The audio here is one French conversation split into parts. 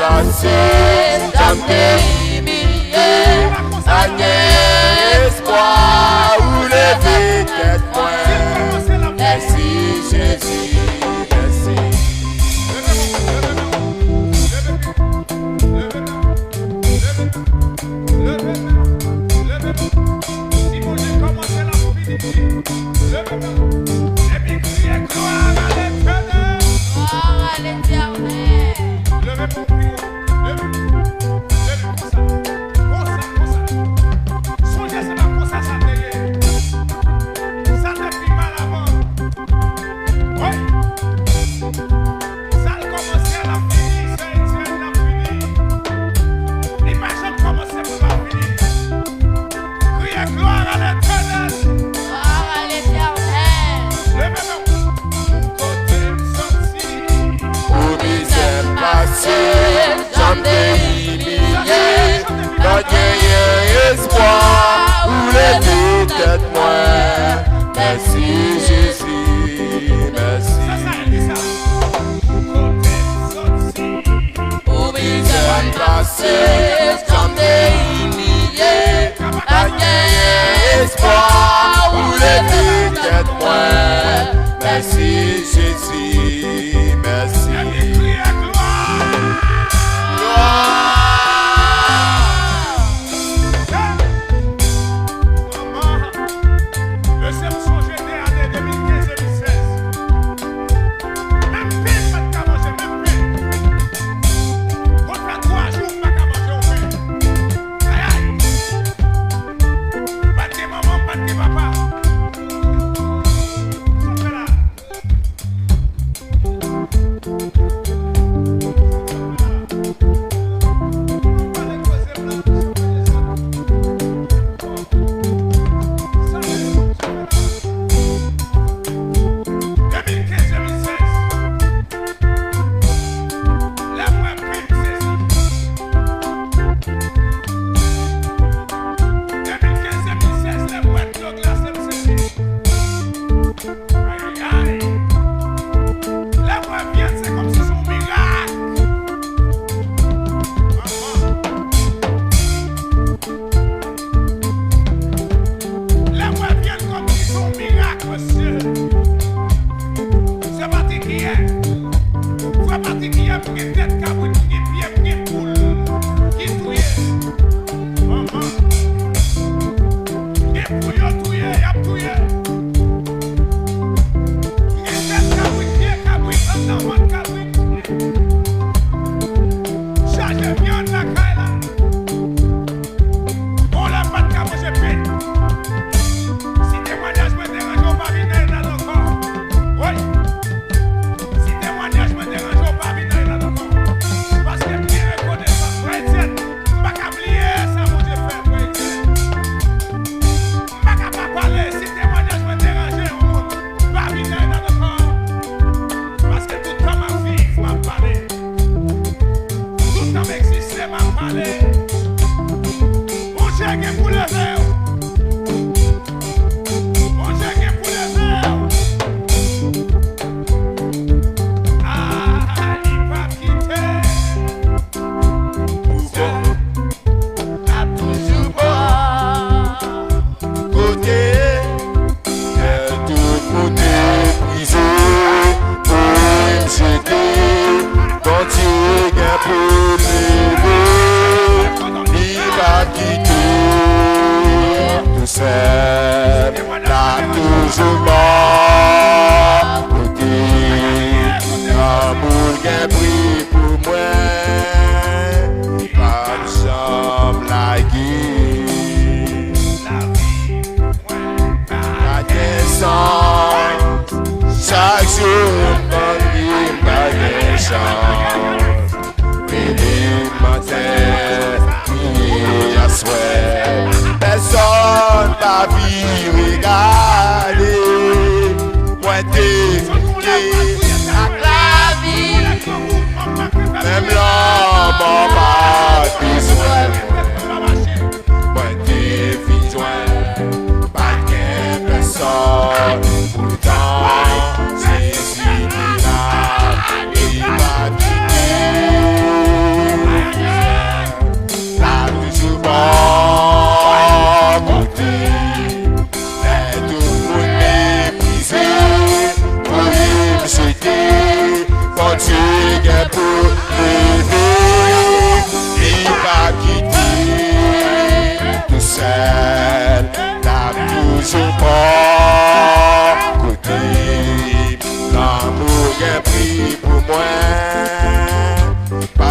passé, jamais humilié, gagné espoir ou lever tête point. Merci Jésus, merci. Si mon Dieu commence la finir, et puis criez gloire à l'Éternel. Gloire à l'Éternel. Levez mon pied, levez comme ça, comme ça. Songez, c'est pas comme ça, ça te ça te fait mal avant. Oui. Ça a commencé à la finir, c'est Étienne la finir. L'image commence pour la finir. Criez gloire à l'Éternel. Gloire à l'Éternel. Levez-vous. Côté sorti. Pour misère passée, jamais humilié, gagné espoir ou lever tête point. Merci Jésus, merci. Ça, elle dit ça. Côté sorti. Pour misère passée, jamais humilié, gagné Espoir ou lever tête point. Merci Jésus, merci. Criez gloire. Maman, je sais me songer des années 2015 et 2016. Même pile, pas de qu'à manger, même pile. On fait 3 jours, pas qu'à manger au pain. Aïe, aïe. Pas de maman, pas de papa. Ça fait là. C'est comme si c'est un miracle. Les mois viennent comme si c'est un miracle, monsieur. C'est particulier. C'est particulier pour une tête cabouine, pour une pied, pour une poule. Qui touille. Maman. Et pour y touiller, y a touillé. Une tête cabouine, pied cabouine, un enfant cabouine. Chargez bien la caille là. On l'a pas de cas, moi j'ai fait. Si témoignage me dérange, on va venir là encore. Oui. Si témoignage me dérange, on va venir là encore. Parce que qui reconnaît ça, frère Etienne, pas qu'à oublier ça, mon Dieu fait, frère Etienne. Pas qu'à pas parler, si témoignage me dérange, on va venir là encore. Parce que tout le temps ma vie m'a parlé. Tout le temps m'existait m'a parlé. Mon Dieu qui est pour le verre. Mon Dieu qui est pour le verre. Ah, il va quitter. A toujours bon côté, tout côté brisé, pour me jeter, quand tu es pour lever, il va quitter, tout seul, là toujours bon côté, l'amour qui est pris pour moi, pas de chambre la guille. La descente, chaque jour, pas de chance. Béni matin, nuit à souhait. Personne n'a vu regarder. Moi, t'es à la vie. Même l'homme n'a pas besoin. Moi, t'es besoin. Pas de personne. Pourtant, Jésus est là. Il va quitter.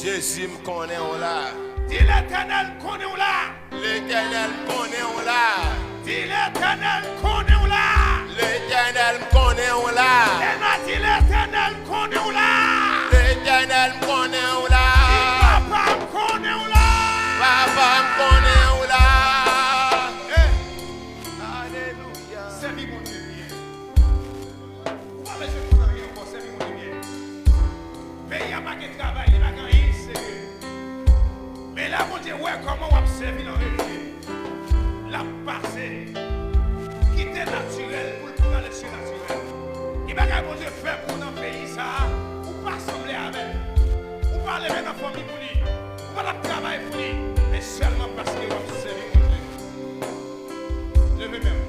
Jésus me connaît on là. Dis l'Éternel connaît on là. L'Éternel me connaît on là. Dis l'Éternel connaît on là. L'Éternel me connaît on là. Dis l'Éternel connaît on là. L'Éternel me connaît on là. Papa me connaît on là. Papa me connaît on là. Alléluia. C'est lui mon Dieu bien. Pourquoi les gens ne rien encore, c'est lui mon Dieu bien. Pays a pas de travail, il n'a rien sérieux. Mais là, mon Dieu, ouais, comment on va servir dans le réalité. La passé, quitter naturel pour le aller sur naturel. Il va que mon Dieu fait pour notre pays ça, ou pas assembler avec, ou pas lever dans la famille pour lui, ou pas le travail pour lui, mais seulement parce qu'il va servir mon Dieu. Levez même.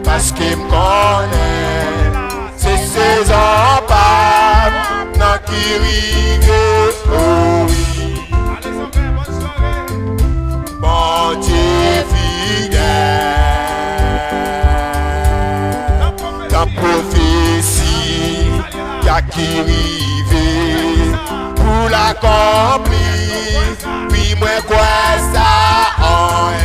Parce qu'il me connaît, c'est ses empares qui rive, oh oui. Bon Dieu fidèle, ta prophétie y'a qui rive pour l'accomplir. Oui, moi quoi ça en est.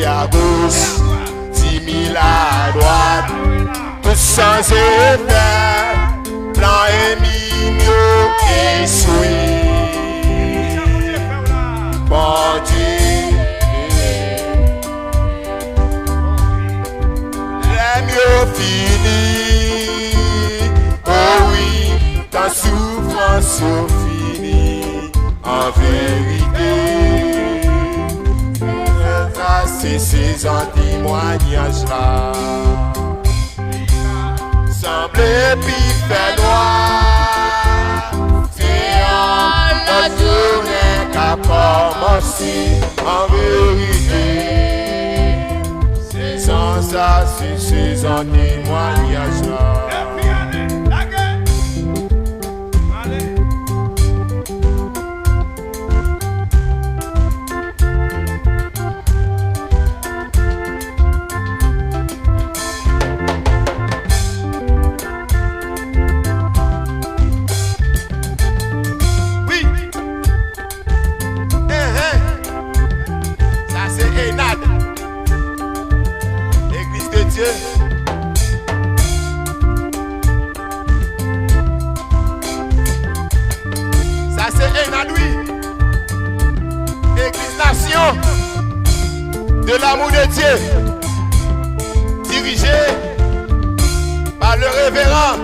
À gauche, 10 000 à droite, tout sans effet, blanc et mignon et souillé. Bon Dieu, les mieux fini, oh oui, ta souffrance finie, en vérité. C'est ces témoignages-là. trembler puis fait noir. C'est la journée qu'a commencé en vérité. C'est sans ça, c'est un témoignage là. Et puis allez, la gueule. Allez. Oui. Ça c'est Enad. Église de Dieu. Ça c'est Enad, oui. Église Nation de l'amour de Dieu. Dirigée par le révérend